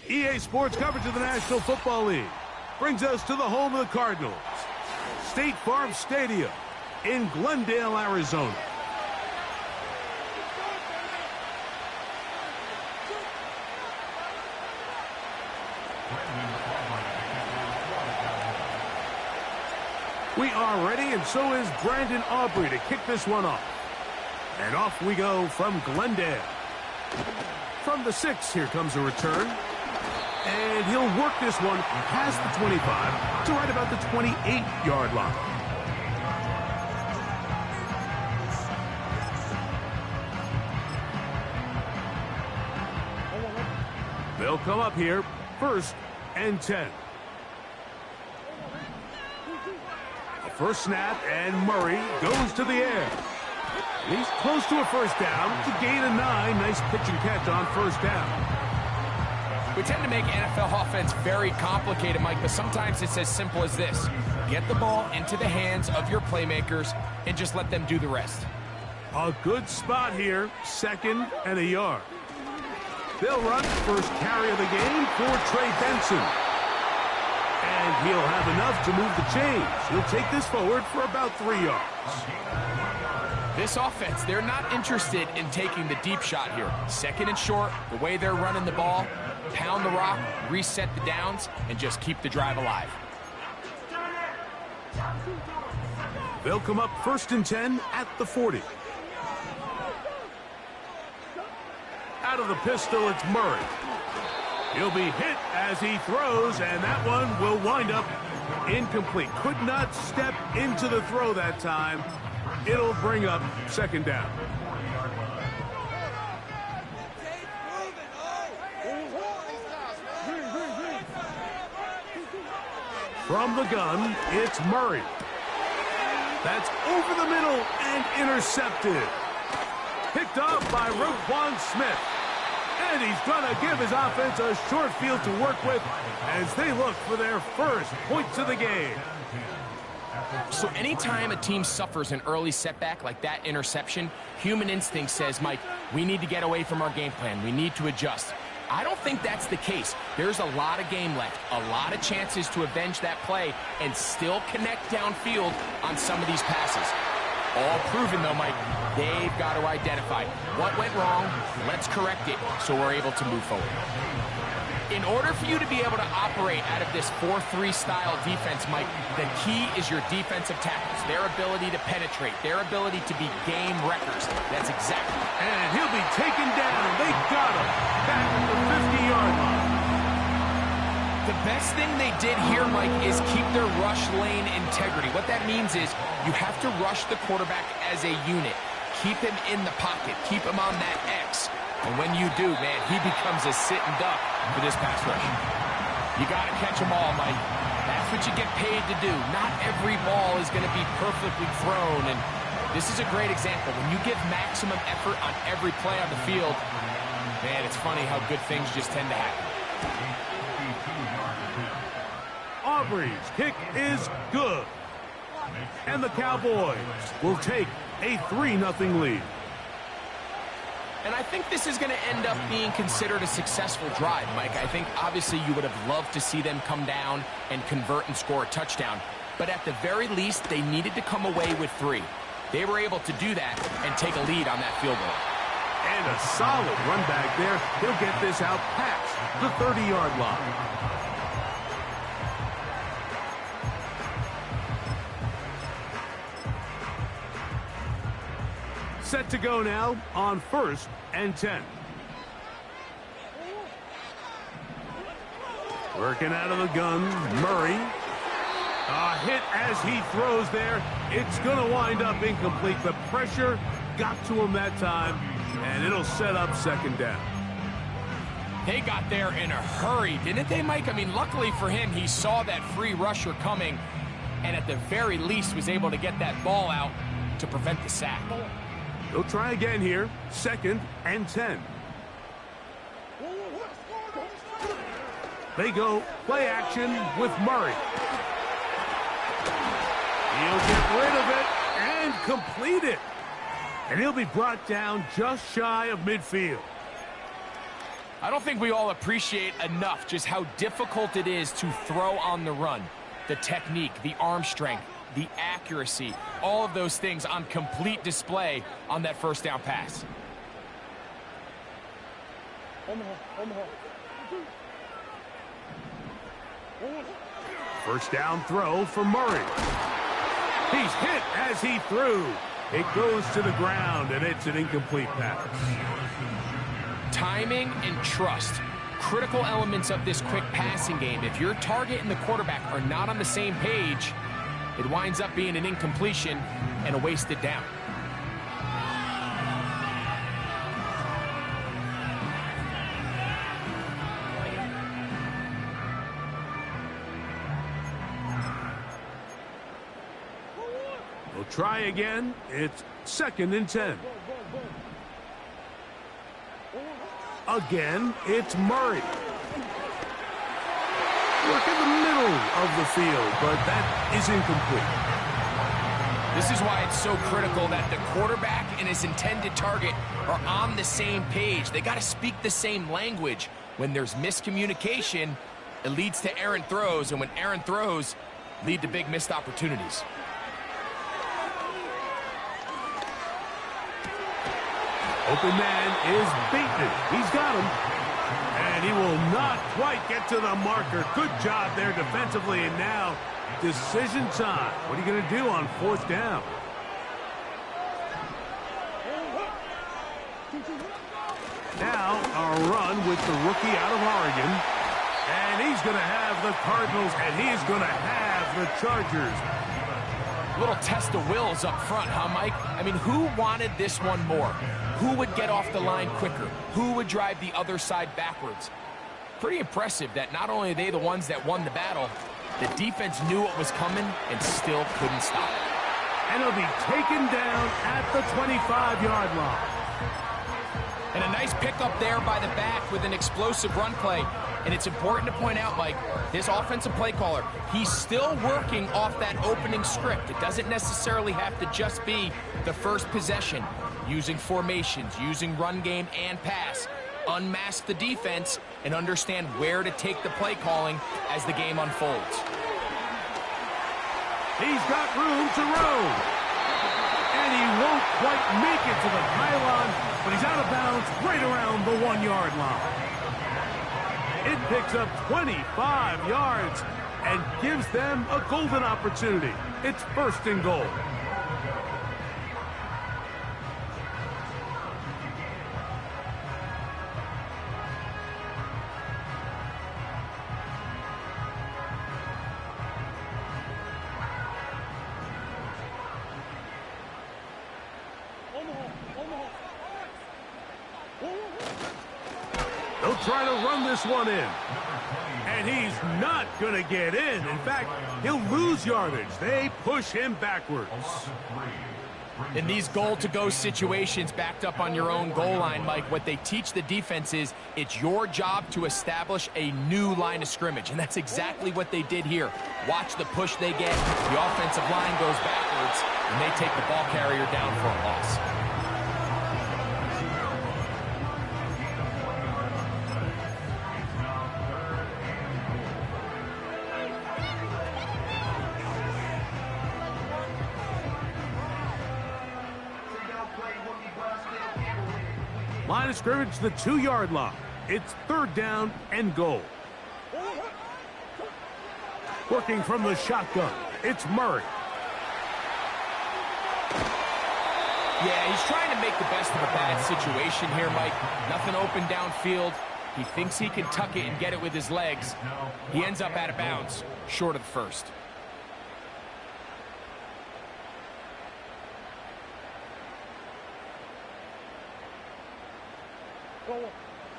EA Sports coverage of the National Football League brings us to the home of the Cardinals, State Farm Stadium in Glendale, Arizona. We are ready, and so is Brandon Aubrey to kick this one off. And off we go from Glendale. From the 6, here comes a return. And he'll work this one past the 25 to right about the 28-yard line. They'll come up here, 1st and 10. A first snap, and Murray goes to the air. He's close to a first down to gain a 9. Nice pitch and catch on first down. We tend to make NFL offense very complicated, Mike, but sometimes it's as simple as this. Get the ball into the hands of your playmakers and just let them do the rest. A good spot here, 2nd and a yard. They'll run first carry of the game for Trey Benson. And he'll have enough to move the chains. He'll take this forward for about 3 yards. This offense, they're not interested in taking the deep shot here. 2nd and short, the way they're running the ball, pound the rock, reset the downs, and just keep the drive alive. They'll come up 1st and 10 at the 40. Out of the pistol, it's Murray. He'll be hit as he throws, and that one will wind up incomplete. Could not step into the throw that time. It'll bring up 2nd down. From the gun, it's Murray. That's over the middle and intercepted. Picked off by Roquan Smith. And he's going to give his offense a short field to work with as they look for their first points of the game. So anytime a team suffers an early setback like that interception, human instinct says, Mike, we need to get away from our game plan. We need to adjust. I don't think that's the case. There's a lot of game left, a lot of chances to avenge that play and still connect downfield on some of these passes. All proven, though, Mike, they've got to identify what went wrong, let's correct it so we're able to move forward. In order for you to be able to operate out of this 4-3 style defense, Mike, the key is your defensive tackles, their ability to penetrate, their ability to be game wreckers. That's exactly. And he'll be taken down. They got him back at the 50-yard line. The best thing they did here, Mike, is keep their rush lane integrity. What that means is you have to rush the quarterback as a unit. Keep him in the pocket. Keep him on that X. And when you do, man, he becomes a sitting duck for this pass rush. You got to catch them all, Mike. That's what you get paid to do. Not every ball is going to be perfectly thrown. And this is a great example. When you give maximum effort on every play on the field, man, it's funny how good things just tend to happen. Aubrey's kick is good. And the Cowboys will take a 3-0 lead. And I think this is going to end up being considered a successful drive, Mike. I think obviously you would have loved to see them come down and convert and score a touchdown. But at the very least, they needed to come away with 3. They were able to do that and take a lead on that field goal. And a solid run back there. He'll get this out past the 30-yard line. Set to go now on 1st and 10. Working out of the gun, Murray. A hit as he throws there. It's going to wind up incomplete. The pressure got to him that time, and it'll set up 2nd down. They got there in a hurry, didn't they, Mike? I mean, luckily for him, he saw that free rusher coming, and at the very least was able to get that ball out to prevent the sack. They'll try again here, 2nd and 10. They go play action with Murray. He'll get rid of it and complete it. And he'll be brought down just shy of midfield. I don't think we all appreciate enough just how difficult it is to throw on the run. The technique, the arm strength, the accuracy, all of those things on complete display on that first down pass. First down throw for Murray. He's hit as he threw. It goes to the ground, and it's an incomplete pass. Timing and trust, critical elements of this quick passing game. If your target and the quarterback are not on the same page, it winds up being an incompletion and a wasted down. We'll try again. It's 2nd and 10. Again, it's Murray. Work in the middle of the field, but that is incomplete. This is why it's so critical that the quarterback and his intended target are on the same page. They got to speak the same language. When there's miscommunication, it leads to errant throws, and when errant throws lead to big missed opportunities. Open man is beaten. He's got him. And he will not quite get to the marker. Good job there defensively. And now, decision time. What are you going to do on 4th down? Now, a run with the rookie out of Oregon. And he's going to have the Cardinals, and he's going to have the Chargers. Little test of wills up front, huh, Mike? I mean, who wanted this one more? Who would get off the line quicker? Who would drive the other side backwards? Pretty impressive that not only are they the ones that won the battle, the defense knew what was coming and still couldn't stop it. And he'll be taken down at the 25-yard line. And a nice pickup there by the back with an explosive run play. And it's important to point out, Mike, this offensive play caller, he's still working off that opening script. It doesn't necessarily have to just be the first possession. Using formations, using run game and pass. Unmask the defense and understand where to take the play calling as the game unfolds. He's got room to roam. And he won't quite make it to the pylon, but he's out of bounds right around the 1-yard line. It picks up 25 yards and gives them a golden opportunity. It's 1st and goal. They'll try to run this one in. And he's not going to get in. In fact, he'll lose yardage. They push him backwards. In these goal-to-go situations backed up on your own goal line, Mike, what they teach the defense is it's your job to establish a new line of scrimmage, and that's exactly what they did here. Watch the push they get. The offensive line goes backwards, and they take the ball carrier down for a loss. Line of scrimmage, the 2-yard line. It's 3rd down and goal. Working from the shotgun, it's Murray. Yeah, he's trying to make the best of a bad situation here, Mike. Nothing open downfield. He thinks he can tuck it and get it with his legs. He ends up out of bounds, short of the first.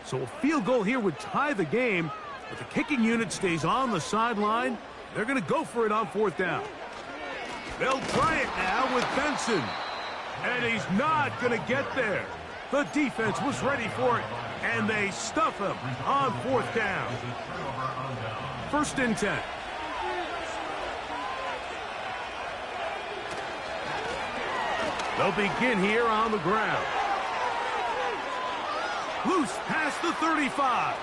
So a field goal here would tie the game, but the kicking unit stays on the sideline. They're going to go for it on 4th down. They'll try it now with Benson. And he's not going to get there. The defense was ready for it, and they stuff him on 4th down. 1st and 10. They'll begin here on the ground. Loose past the 35.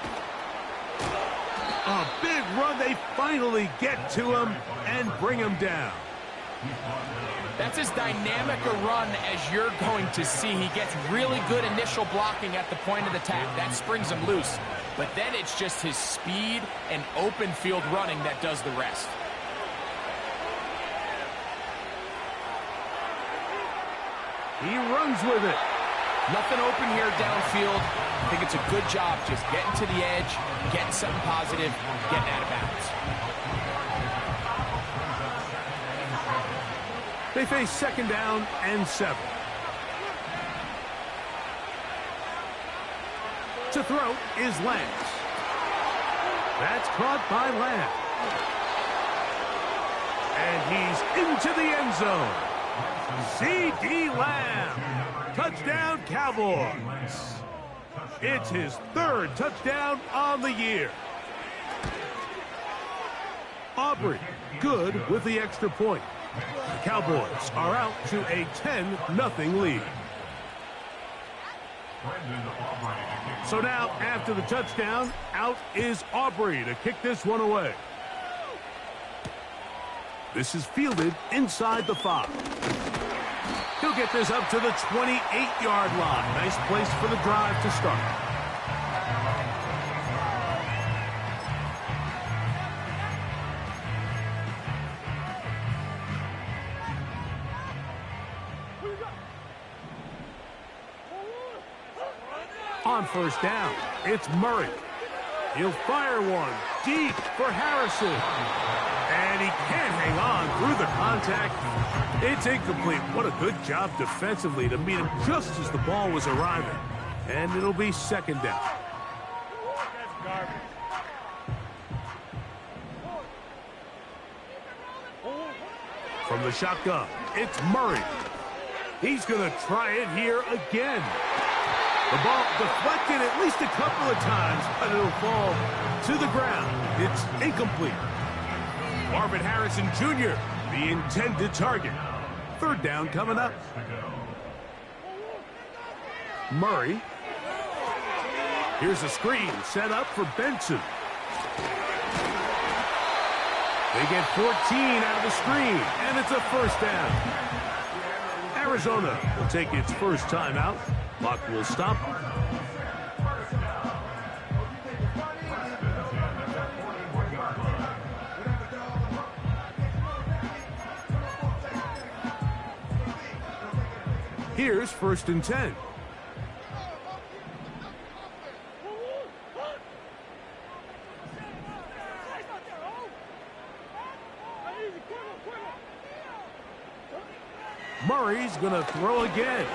A big run. They finally get to him and bring him down. That's as dynamic a run as you're going to see. He gets really good initial blocking at the point of attack. That springs him loose. But then it's just his speed and open field running that does the rest. He runs with it. Nothing open here downfield. I think it's a good job just getting to the edge, getting something positive, getting out of bounds. They face 2nd down and 7. To throw is Lance. That's caught by Lamb. And he's into the end zone. C.D. Lamb. Touchdown, Cowboys. It's his 3rd touchdown on the year. Aubrey, good with the extra point. The Cowboys are out to a 10-0 lead. So now, after the touchdown, out is Aubrey to kick this one away. This is fielded inside the 5. He'll get this up to the 28-yard line. Nice place for the drive to start. On 1st down, it's Murray. He'll fire one deep for Harrison. And he can't hang on through the contact. It's incomplete. What a good job defensively to meet him just as the ball was arriving. And it'll be 2nd down. From the shotgun, it's Murray. He's going to try it here again. The ball deflected at least a couple of times, but it'll fall to the ground. It's incomplete. Marvin Harrison Jr., the intended target. 3rd down coming up. Murray. Here's a screen set up for Benson. They get 14 out of the screen, and it's a 1st down. Arizona will take its first timeout. Clock will stop. Here's 1st and 10. Murray's going to throw again.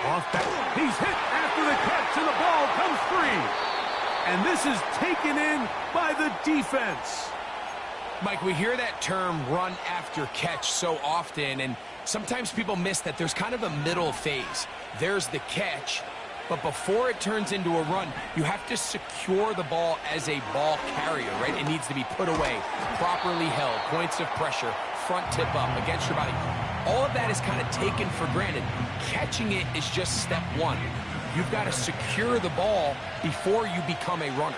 Off back. He's hit after the catch, and the ball comes free. And this is taken in by the defense. Mike, we hear that term run after catch so often, and sometimes people miss that there's kind of a middle phase. There's the catch, but before it turns into a run, you have to secure the ball as a ball carrier, right? It needs to be put away, properly held, points of pressure, front tip up against your body. All of that is kind of taken for granted. Catching it is just step one. You've got to secure the ball before you become a runner.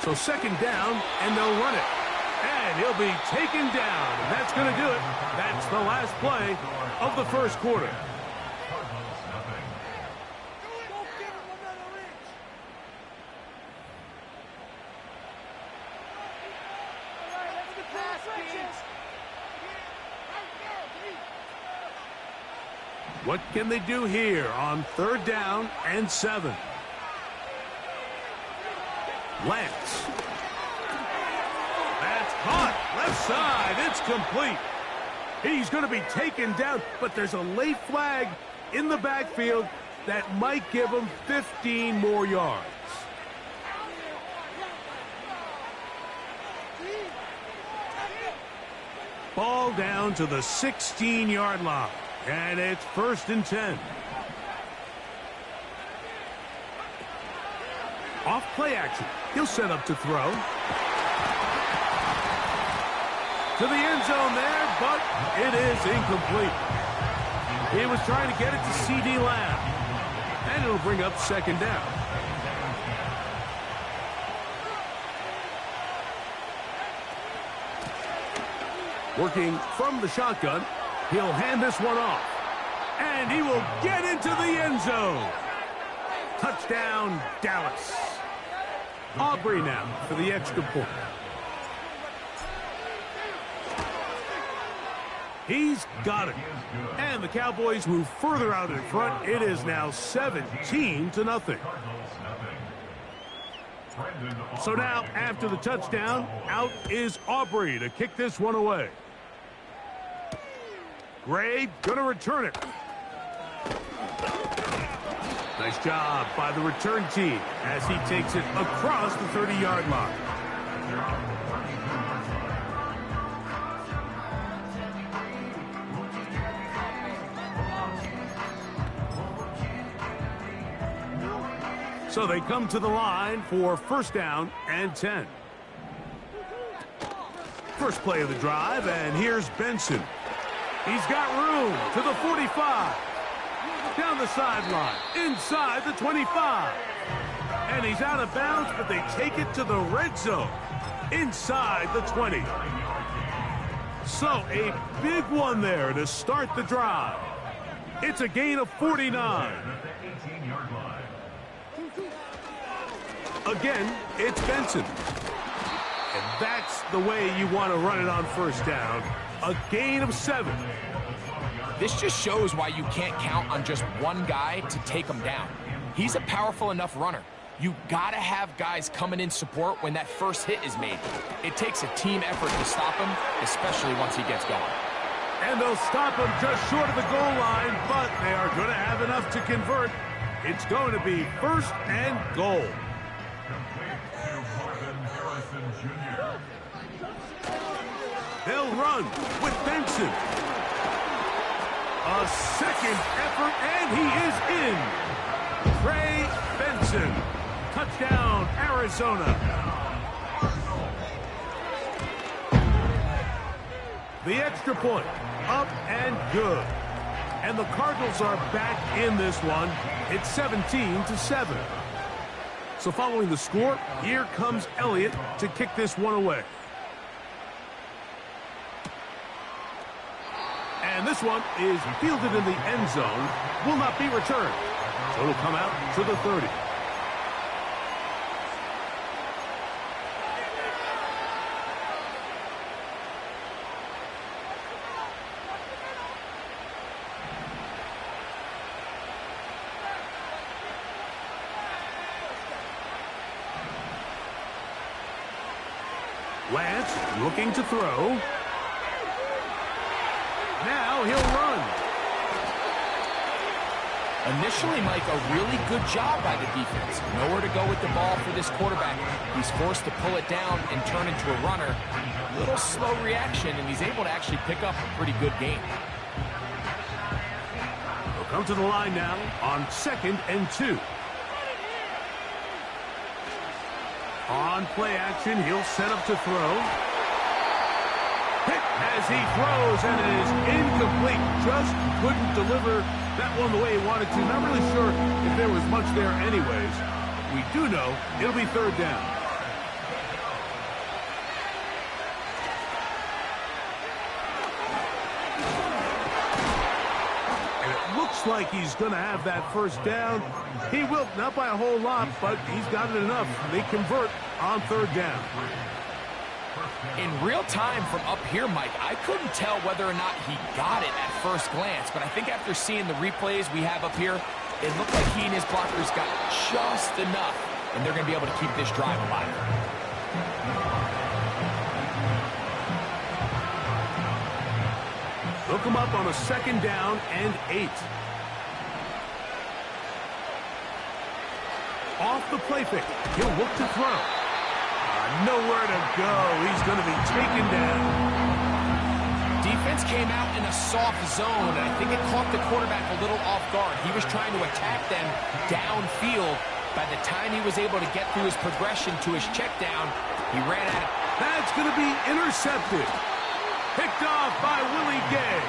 So 2nd down, and they'll run it. And he'll be taken down, and that's going to do it. That's the last play of the 1st quarter. What can they do here on 3rd down and 7? Lance. That's caught. Left side. It's complete. He's going to be taken down, but there's a late flag in the backfield that might give him 15 more yards. Ball down to the 16-yard line. And it's 1st and 10. Off play action. He'll set up to throw. To the end zone there, but it is incomplete. He was trying to get it to C.D. Lamb. And it'll bring up second down. Working from the shotgun, he'll hand this one off. And he will get into the end zone. Touchdown, Dallas. Aubrey now for the extra point. He's got it. And the Cowboys move further out in front. It is now 17-0. So now, after the touchdown, out is Aubrey to kick this one away. Gray gonna return it. Nice job by the return team as he takes it across the 30-yard line. So they come to the line for first down and 10. First play of the drive, and here's Benson. He's got room to the 45. Down the sideline, inside the 25. And he's out of bounds, but they take it to the red zone, inside the 20. So a big one there to start the drive. It's a gain of 49. Again, it's Benson. And that's the way you want to run it on first down. A gain of 7. This just shows why you can't count on just one guy to take him down. He's a powerful enough runner. You gotta have guys coming in support when that first hit is made. It takes a team effort to stop him, especially once he gets going. And they'll stop him just short of the goal line, but they are going to have enough to convert. It's going to be first and goal. They'll run with Benson. A second effort, and he is in. Trey Benson. Touchdown, Arizona. The extra point, up and good. And the Cardinals are back in this one. It's 17-7. So following the score, here comes Elliott to kick this one away. And this one is fielded in the end zone, will not be returned. So it'll come out to the 30. Lance looking to throw. Now he'll run. Initially, Mike, a really good job by the defense. Nowhere to go with the ball for this quarterback. He's forced to pull it down and turn into a runner. Little slow reaction, and he's able to actually pick up a pretty good game. He'll come to the line now on 2nd and 2. On play action, he'll set up to throw. Hit as he throws, and it is incomplete. Just couldn't deliver that one the way he wanted to. Not really sure if there was much there anyways. We do know it'll be 3rd down. And it looks like he's going to have that first down. He will, not by a whole lot, but he's got it enough. They convert on 3rd down. In real time from up here, Mike, I couldn't tell whether or not he got it at first glance, but I think after seeing the replays we have up here, it looked like he and his blockers got just enough, and they're going to be able to keep this drive alive. They'll come up on a 2nd down and 8. Off the play fake, he'll look to throw. Nowhere to go. He's going to be taken down. Defense came out in a soft zone, and I think it caught the quarterback a little off guard. He was trying to attack them downfield. By the time he was able to get through his progression to his check down, he ran out. That's going to be intercepted. Picked off by Willie Gay.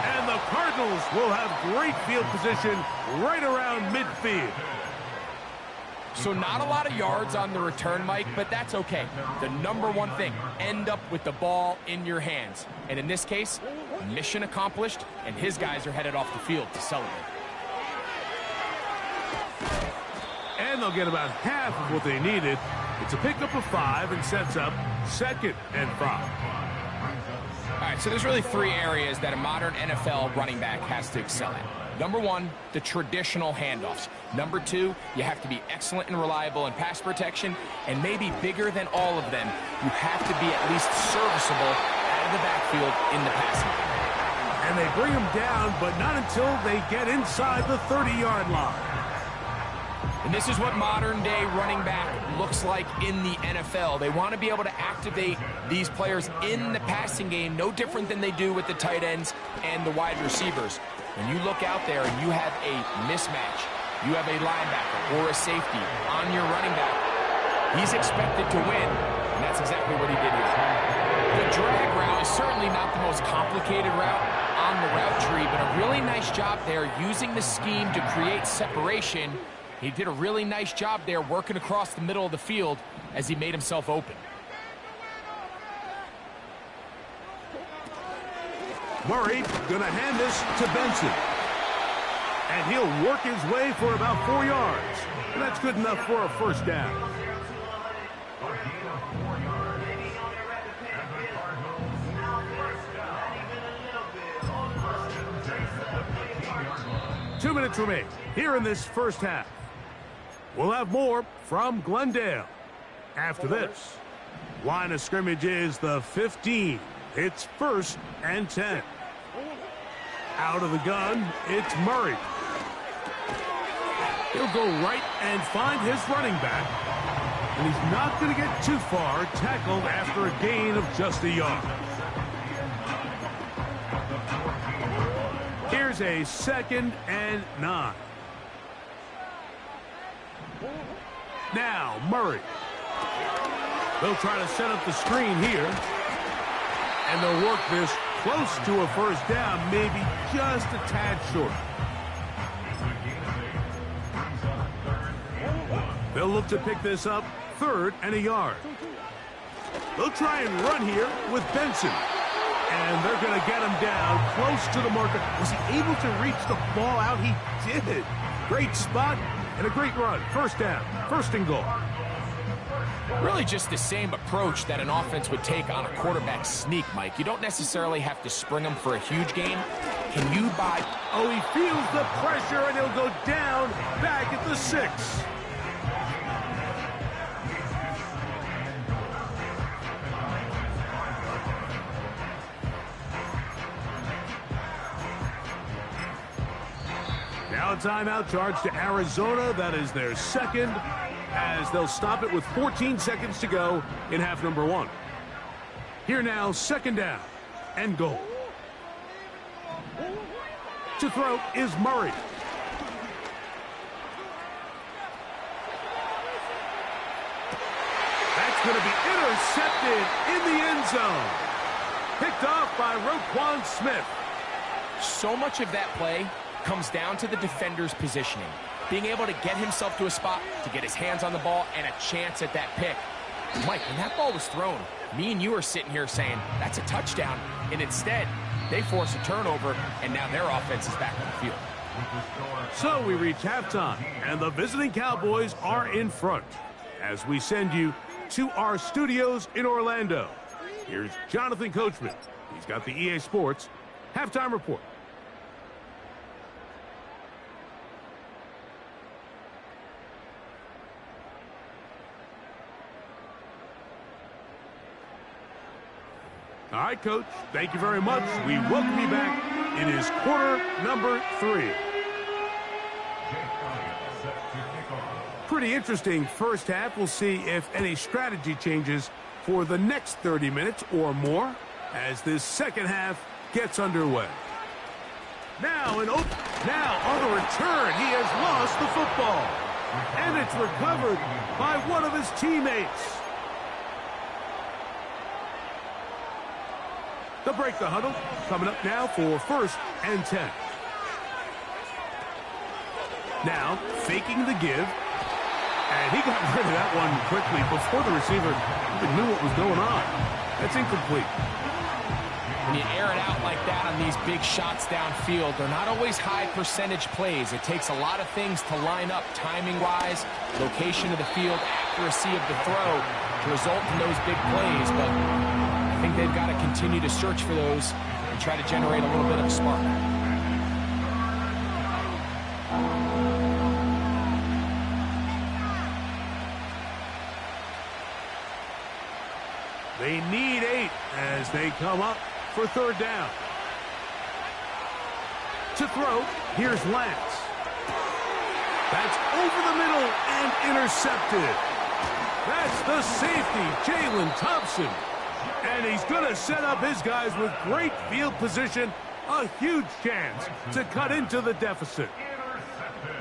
And And the Cardinals will have great field position right around midfield. So not a lot of yards on the return, Mike, but that's okay. The number one thing, end up with the ball in your hands. And in this case, mission accomplished, and his guys are headed off the field to celebrate. And they'll get about half of what they needed. It's a pickup of 5 and sets up 2nd and 5. All right, so there's really 3 areas that a modern NFL running back has to excel at. Number 1, the traditional handoffs. Number 2, you have to be excellent and reliable in pass protection. And maybe bigger than all of them, you have to be at least serviceable out of the backfield in the passing game. And they bring him down, but not until they get inside the 30-yard line. And this is what modern-day running back looks like in the NFL. They want to be able to activate these players in the passing game, no different than they do with the tight ends and the wide receivers. When you look out there and you have a mismatch, you have a linebacker or a safety on your running back, he's expected to win, and that's exactly what he did here. The drag route is certainly not the most complicated route on the route tree, but a really nice job there using the scheme to create separation. He did a really nice job there working across the middle of the field as he made himself open. Murray going to hand this to Benson. And he'll work his way for about 4 yards. And that's good enough for a first down. Two minutes remain here in this first half. We'll have more from Glendale after this. Line of scrimmage is the 15. It's 1st and 10. Out of the gun, it's Murray. He'll go right and find his running back. And he's not going to get too far, tackled after a gain of just a yard. Here's a 2nd and 9. Now, Murray. They'll try to set up the screen here. And they'll work this close to a first down, maybe just a tad short. They'll look to pick this up 3rd and a yard. They'll try and run here with Benson. And they're going to get him down close to the marker. Was he able to reach the ball out? He did. Great spot and a great run. First down, 1st and goal. Really just the same approach that an offense would take on a quarterback sneak, Mike. You don't necessarily have to spring him for a huge gain. Can you buy? Oh, he feels the pressure, and he'll go down back at the 6. Now a timeout charge to Arizona. That is their 2nd, as they'll stop it with 14 seconds to go in half number 1. Here now, 2nd down and goal. To throw is Murray. That's going to be intercepted in the end zone. Picked off by Roquan Smith. So much of that play comes down to the defender's positioning. Being able to get himself to a spot, to get his hands on the ball, and a chance at that pick. Mike, when that ball was thrown, me and you are sitting here saying, that's a touchdown. And instead, they force a turnover, and now their offense is back on the field. So we reach halftime, and the visiting Cowboys are in front. As we send you to our studios in Orlando, here's Jonathan Coachman. He's got the EA Sports halftime report. All right, Coach, thank you very much. We welcome you back. It is quarter number 3. Pretty interesting first half. We'll see if any strategy changes for the next 30 minutes or more as this second half gets underway. Now on the return, he has lost the football. And it's recovered by one of his teammates. They'll break the huddle. Coming up now for 1st and 10. Now, faking the give. And he got rid of that one quickly before the receiver even knew what was going on. That's incomplete. When you air it out like that on these big shots downfield, they're not always high percentage plays. It takes a lot of things to line up timing-wise, location of the field, accuracy of the throw to result in those big plays. But I think they've got to continue to search for those and try to generate a little bit of a spark. They need 8 as they come up for 3rd down. To throw, here's Lance. That's over the middle and intercepted. That's the safety, Jalen Thompson. And he's going to set up his guys with great field position. A huge chance to cut into the deficit.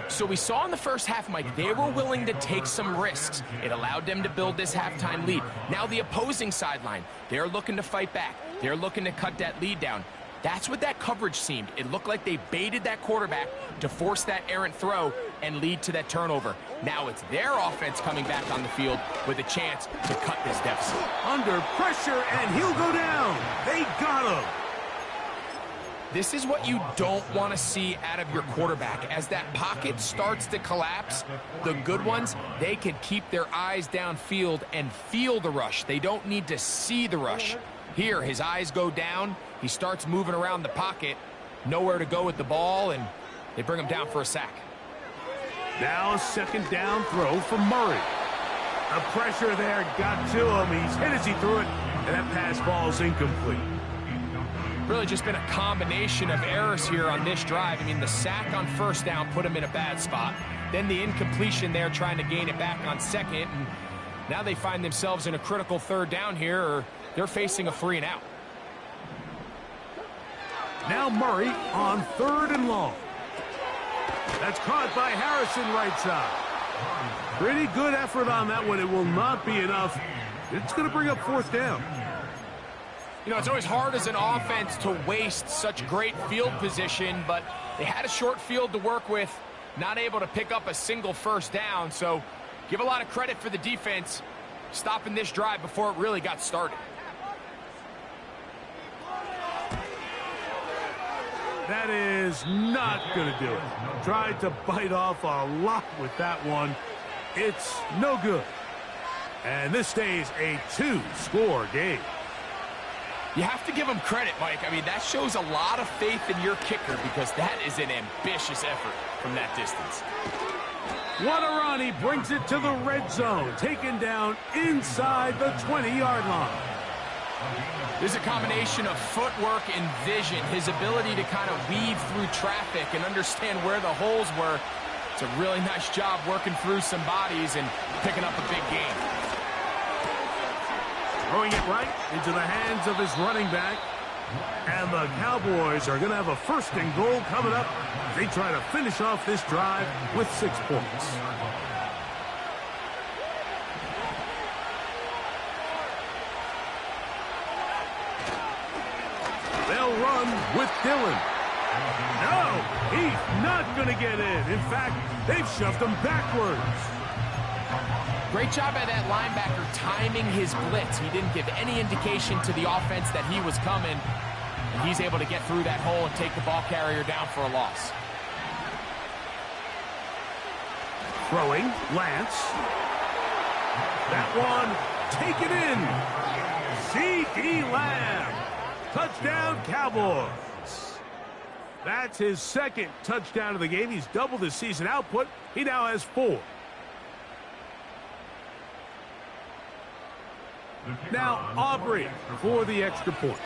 So we saw in the first half, Mike, they were willing to take some risks. It allowed them to build this halftime lead. Now the opposing sideline, they're looking to fight back. They're looking to cut that lead down. That's what that coverage seemed. It looked like they baited that quarterback to force that errant throw and lead to that turnover. Now it's their offense coming back on the field with a chance to cut this deficit. Under pressure, and he'll go down. They got him. This is what you don't want to see out of your quarterback. As that pocket starts to collapse, the good ones, they can keep their eyes downfield and feel the rush. They don't need to see the rush. Here, his eyes go down. He starts moving around the pocket. Nowhere to go with the ball, and they bring him down for a sack. Now a 2nd down throw for Murray. The pressure there got to him. He's hit as he threw it, and that pass ball's incomplete. Really just been a combination of errors here on this drive. I mean, the sack on 1st down put him in a bad spot. Then the incompletion there trying to gain it back on 2nd. And now they find themselves in a critical 3rd down here, or they're facing a 3 and out. Now Murray on 3rd and long. That's caught by Harrison right side. Pretty good effort on that one. It will not be enough. It's going to bring up 4th down. You know, it's always hard as an offense to waste such great field position, but they had a short field to work with, not able to pick up a single 1st down. So give a lot of credit for the defense stopping this drive before it really got started. That is not going to do it. Tried to bite off a lot with that one. It's no good. And this stays a 2-score game. You have to give him credit, Mike. I mean, that shows a lot of faith in your kicker because that is an ambitious effort from that distance. Waterani brings it to the red zone, taken down inside the 20-yard line. There's a combination of footwork and vision, his ability to kind of weave through traffic and understand where the holes were. It's a really nice job working through some bodies and picking up a big game. Throwing it right into the hands of his running back. And the Cowboys are going to have a 1st and goal coming up. They try to finish off this drive with 6 points. They'll run with Dillon. No, he's not going to get in. In fact, they've shoved him backwards. Great job by that linebacker timing his blitz. He didn't give any indication to the offense that he was coming. And he's able to get through that hole and take the ball carrier down for a loss. Throwing, Lance. That one, taken in. C.D. Lamb. Touchdown, Cowboys. That's his 2nd touchdown of the game. He's doubled his season output. He now has 4. Now Aubrey for the extra point.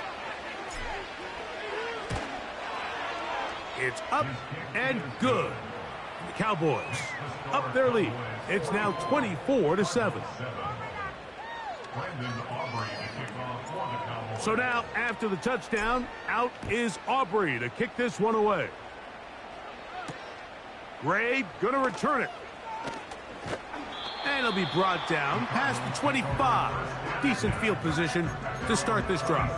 It's up and good. The Cowboys up their lead. It's now 24-7. So now, after the touchdown, out is Aubrey to kick this one away. Gray gonna return it. And he'll be brought down past the 25. Decent field position to start this drive.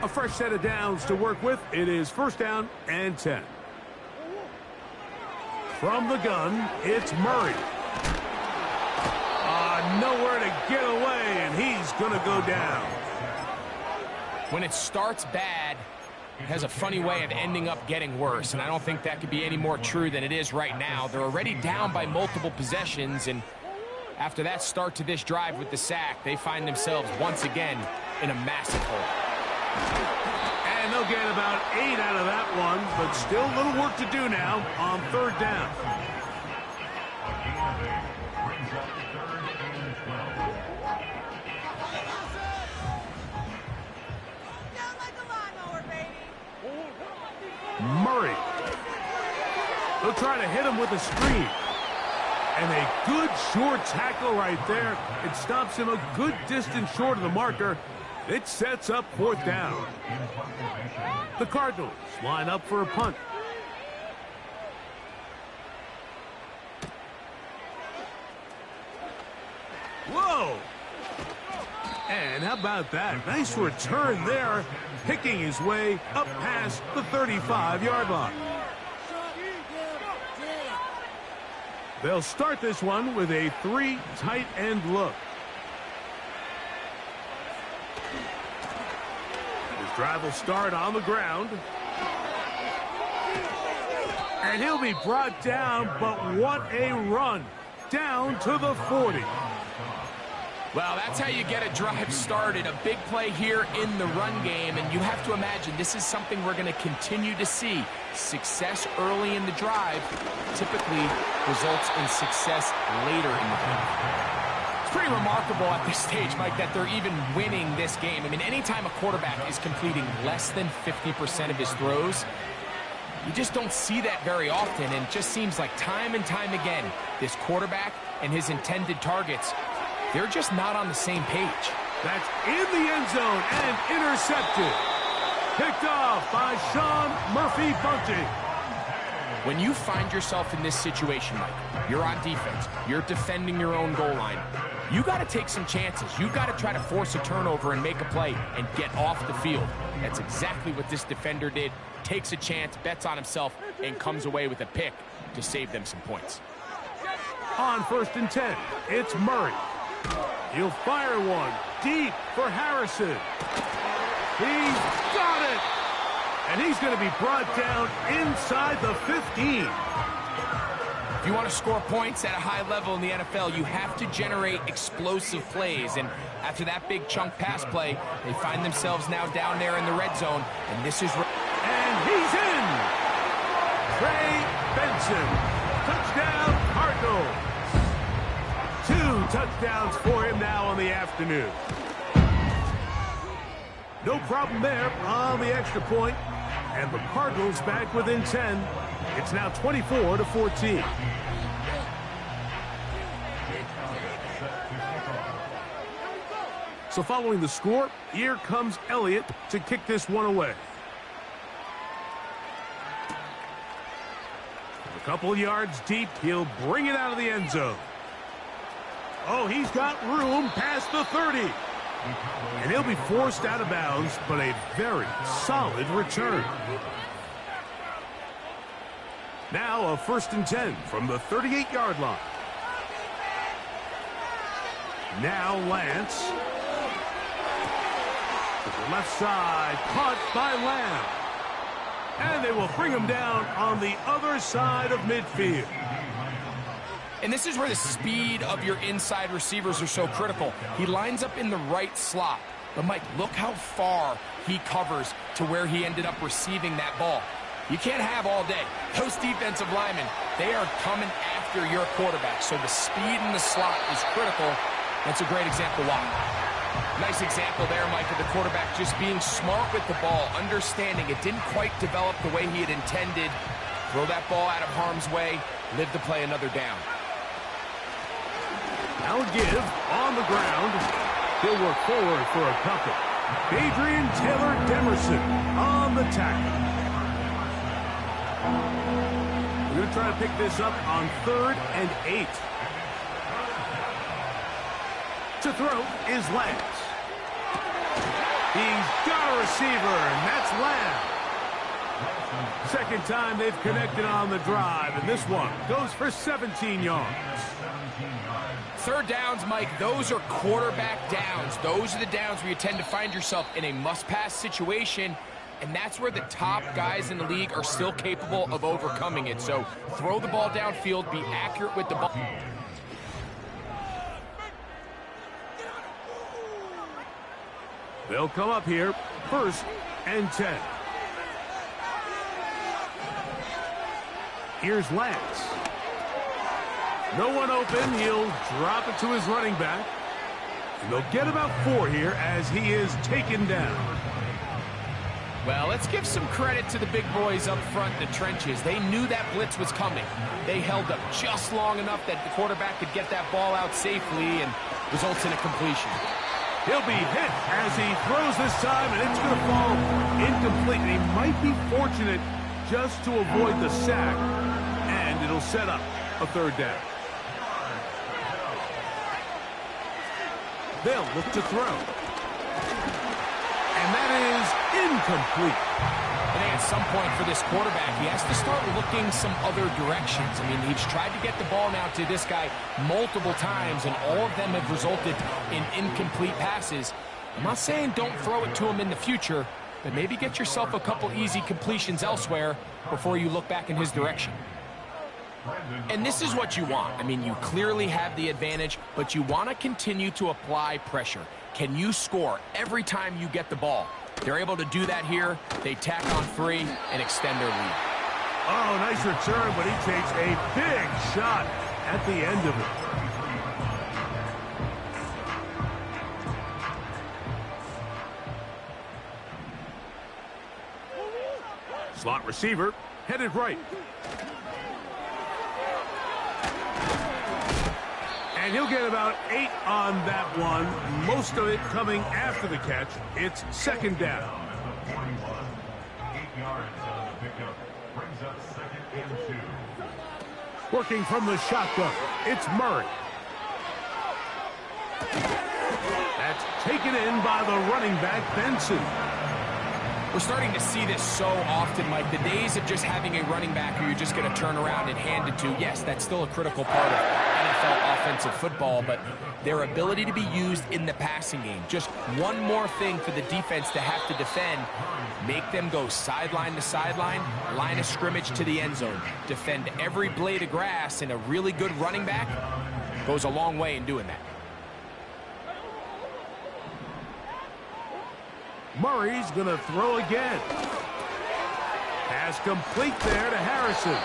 A fresh set of downs to work with. It is first down and 10. From the gun, it's Murray. Nowhere to get away, and he's going to go down. When it starts bad, it has a funny way of ending up getting worse, and I don't think that could be any more true than it is right now. They're already down by multiple possessions, and after that start to this drive with the sack, they find themselves once again in a massive hole. And they'll get about 8 out of that one, but still a little work to do now on third down. Murray. They'll try to hit him with a screen. And a good short tackle right there. It stops him a good distance short of the marker. It sets up fourth down. The Cardinals line up for a punt. Whoa! And how about that? Nice return there, picking his way up past the 35-yard line. They'll start this one with a 3 tight end look. His drive will start on the ground. And he'll be brought down, but what a run. Down to the 40. Well, that's how you get a drive started. A big play here in the run game, and you have to imagine this is something we're going to continue to see. Success early in the drive typically results in success later in the game. It's pretty remarkable at this stage, Mike, that they're even winning this game. I mean, anytime a quarterback is completing less than 50% of his throws, you just don't see that very often, and it just seems like time and time again, this quarterback and his intended targets, they're just not on the same page. That's in the end zone and intercepted. Picked off by Sean Murphy-Bunting. When you find yourself in this situation, Mike, you're on defense, you're defending your own goal line, you got to take some chances. You got to try to force a turnover and make a play and get off the field. That's exactly what this defender did. Takes a chance, bets on himself, and comes away with a pick to save them some points. On first and 10, it's Murray. He'll fire one deep for Harrison. He's got it! And he's going to be brought down inside the 15. If you want to score points at a high level in the NFL, you have to generate explosive plays. And after that big chunk pass play, they find themselves now down there in the red zone. And this is... And he's in! Trey Benson. Touchdown, Cardinals. 2 touchdowns for him now on the afternoon. No problem there on the extra point. And the Cardinals back within 10. It's now 24-14. So following the score, here comes Elliott to kick this one away. A couple yards deep, he'll bring it out of the end zone. Oh, he's got room past the 30. And he'll be forced out of bounds, but a very solid return. Now a first and 10 from the 38-yard line. Now Lance. To the left side, caught by Lamb. And they will bring him down on the other side of midfield. And this is where the speed of your inside receivers are so critical. He lines up in the right slot. But, Mike, look how far he covers to where he ended up receiving that ball. You can't have all day. Those defensive linemen, they are coming after your quarterback. So the speed in the slot is critical. That's a great example why. Nice example there, Mike, of the quarterback just being smart with the ball, understanding it didn't quite develop the way he had intended. Throw that ball out of harm's way, live to play another down. Now give on the ground. He'll work forward for a couple. Adrian Taylor Demerson on the tackle. We're going to try to pick this up on 3rd and 8. To throw is Lance. He's got a receiver, and that's Lamb. Second time they've connected on the drive, and this one goes for 17 yards. Third downs, Mike, those are quarterback downs. Those are the downs where you tend to find yourself in a must-pass situation, and that's where the top guys in the league are still capable of overcoming it. So throw the ball downfield, be accurate with the ball. They'll come up here, 1st and 10. Here's Lance. No one open. He'll drop it to his running back. And they'll get about 4 here as he is taken down. Well, let's give some credit to the big boys up front in the trenches. They knew that blitz was coming. They held up just long enough that the quarterback could get that ball out safely and results in a completion. He'll be hit as he throws this time, and it's going to fall incomplete. And he might be fortunate just to avoid the sack, and it'll set up a 3rd down. They'll look to throw. And that is incomplete. I think at some point for this quarterback, he has to start looking some other directions. I mean, he's tried to get the ball now to this guy multiple times, and all of them have resulted in incomplete passes. I'm not saying don't throw it to him in the future, but maybe get yourself a couple easy completions elsewhere before you look back in his direction. And this is what you want. I mean, you clearly have the advantage, but you want to continue to apply pressure. Can you score every time you get the ball? They're able to do that here. They tack on 3 and extend their lead. Oh, nice return, but he takes a big shot at the end of it. Slot receiver, headed right. And he'll get about 8 on that one, most of it coming after the catch. It's 2nd down. 8 yards on the pickup, brings up 2nd and 2. Working from the shotgun, it's Murray. That's taken in by the running back, Benson. We're starting to see this so often, Mike. The days of just having a running back who you're just going to turn around and hand it to, yes, that's still a critical part of NFL offensive football, but their ability to be used in the passing game. Just one more thing for the defense to have to defend. Make them go sideline to sideline, line of scrimmage to the end zone. Defend every blade of grass, and a really good running back goes a long way in doing that. Murray's going to throw again. Pass complete there to Harrison.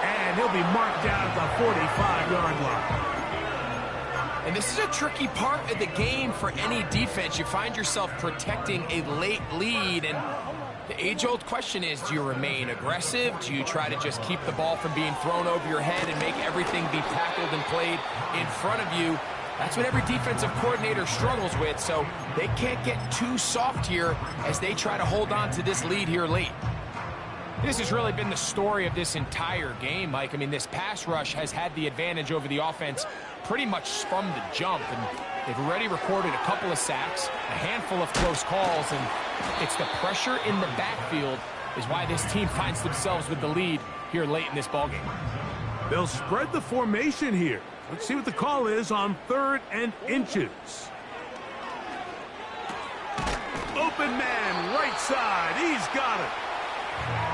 And he'll be marked down at the 45-yard line. And this is a tricky part of the game for any defense. You find yourself protecting a late lead, and the age-old question is, do you remain aggressive? Do you try to just keep the ball from being thrown over your head and make everything be tackled and played in front of you? That's what every defensive coordinator struggles with, so they can't get too soft here as they try to hold on to this lead here late. This has really been the story of this entire game, Mike. I mean, this pass rush has had the advantage over the offense pretty much from the jump, and they've already recorded a couple of sacks, a handful of close calls, and it's the pressure in the backfield is why this team finds themselves with the lead here late in this ballgame. They'll spread the formation here. Let's see what the call is on 3rd and inches. Open man, right side. He's got it.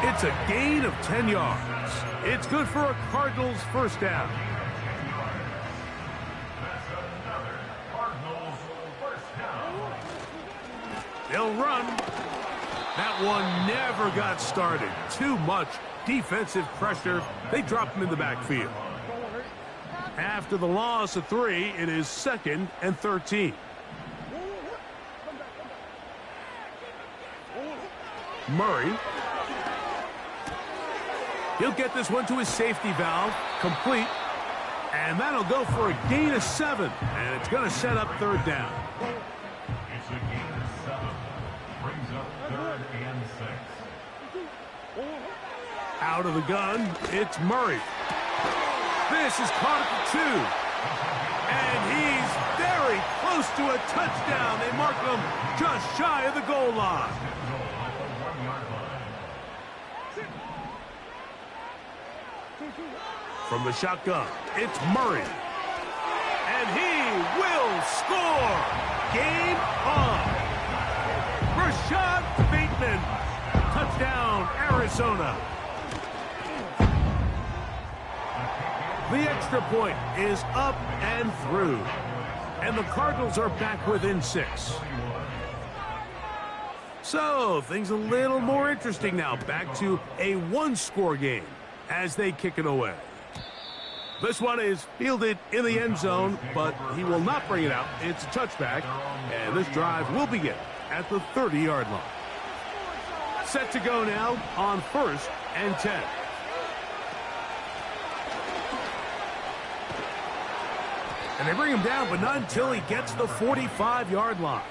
It's a gain of 10 yards. It's good for a Cardinals 1st down. They'll run. That one never got started. Too much defensive pressure. They drop him in the backfield. After the loss of 3, it is 2nd and 13. Murray. He'll get this one to his safety valve. Complete. And that'll go for a gain of 7. And it's going to set up 3rd down. It's a gain of 7. Brings up 3rd and 6. Out of the gun, it's Murray. This is caught at the 2. And he's there very close to a touchdown. They mark them just shy of the goal line. From the shotgun, it's Murray. And he will score. Game on. Rashad Bateman. Touchdown, Arizona. The extra point is up and through. And the Cardinals are back within 6. So, things a little more interesting now. Back to a one-score game as they kick it away. This one is fielded in the end zone, but he will not bring it out. It's a touchback, and this drive will begin at the 30-yard line. Set to go now on 1st and 10. And they bring him down, but not until he gets the 45-yard line.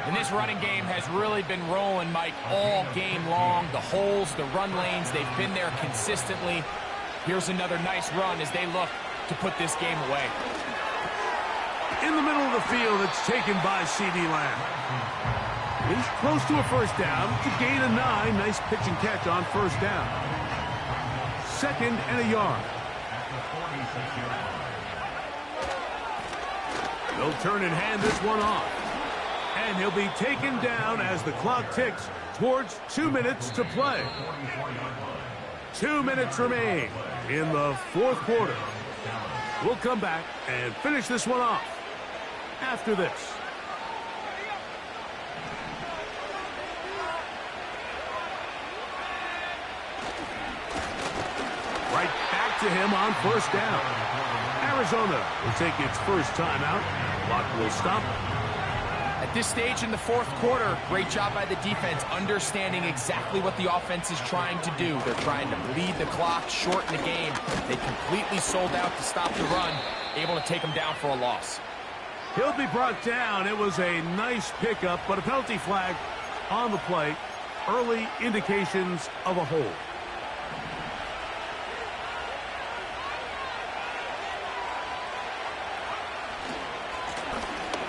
And this running game has really been rolling, Mike, all game long. The holes, the run lanes, they've been there consistently. Here's another nice run as they look to put this game away. In the middle of the field, it's taken by C.D. Lamb. He's close to a first down. It's a gain of 9. Nice pitch and catch on first down. 2nd and a yard. They'll turn and hand this one off. And he'll be taken down as the clock ticks towards 2 minutes to play. 2 minutes remain in the 4th quarter. We'll come back and finish this one off after this. Right back to him on first down. Arizona will take its first timeout. Clock will stop. At this stage in the 4th quarter, great job by the defense, understanding exactly what the offense is trying to do. They're trying to bleed the clock, shorten the game. They completely sold out to stop the run, able to take them down for a loss. He'll be brought down. It was a nice pickup, but a penalty flag on the play. Early indications of a hold.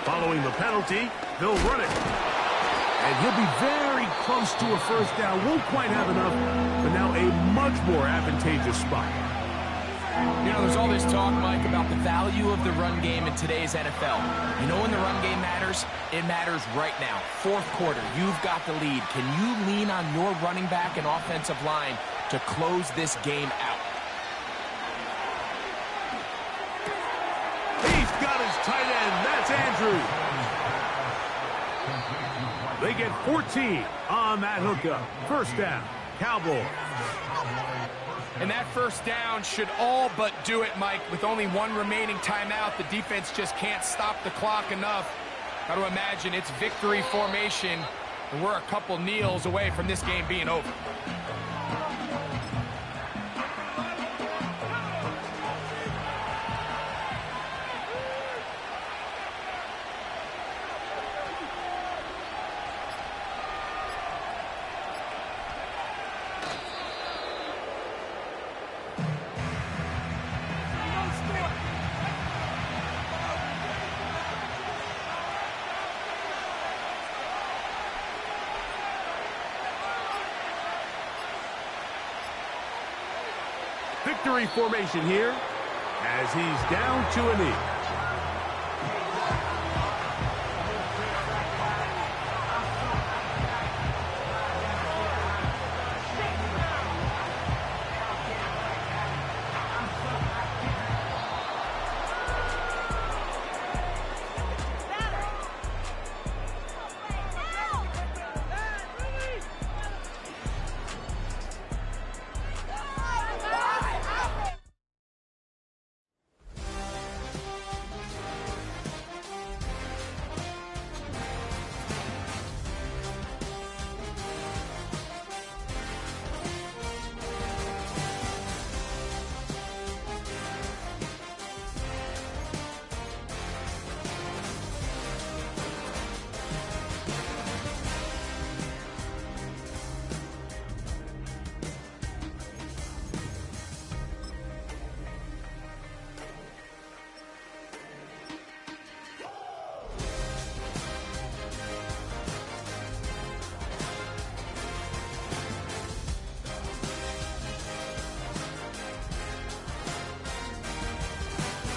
Following the penalty, they'll run it. And he'll be very close to a first down. Won't quite have enough, but now a much more advantageous spot. You know, there's all this talk, Mike, about the value of the run game in today's NFL. You know when the run game matters? It matters right now. 4th quarter, you've got the lead. Can you lean on your running back and offensive line to close this game out? He's got his tight end. That's Andrews. They get 14 on that hookup. First down, Cowboys. And that first down should all but do it, Mike. With only 1 remaining timeout, the defense just can't stop the clock enough. Got to imagine it's victory formation, and we're a couple kneels away from this game being over. Victory formation here as he's down to a knee.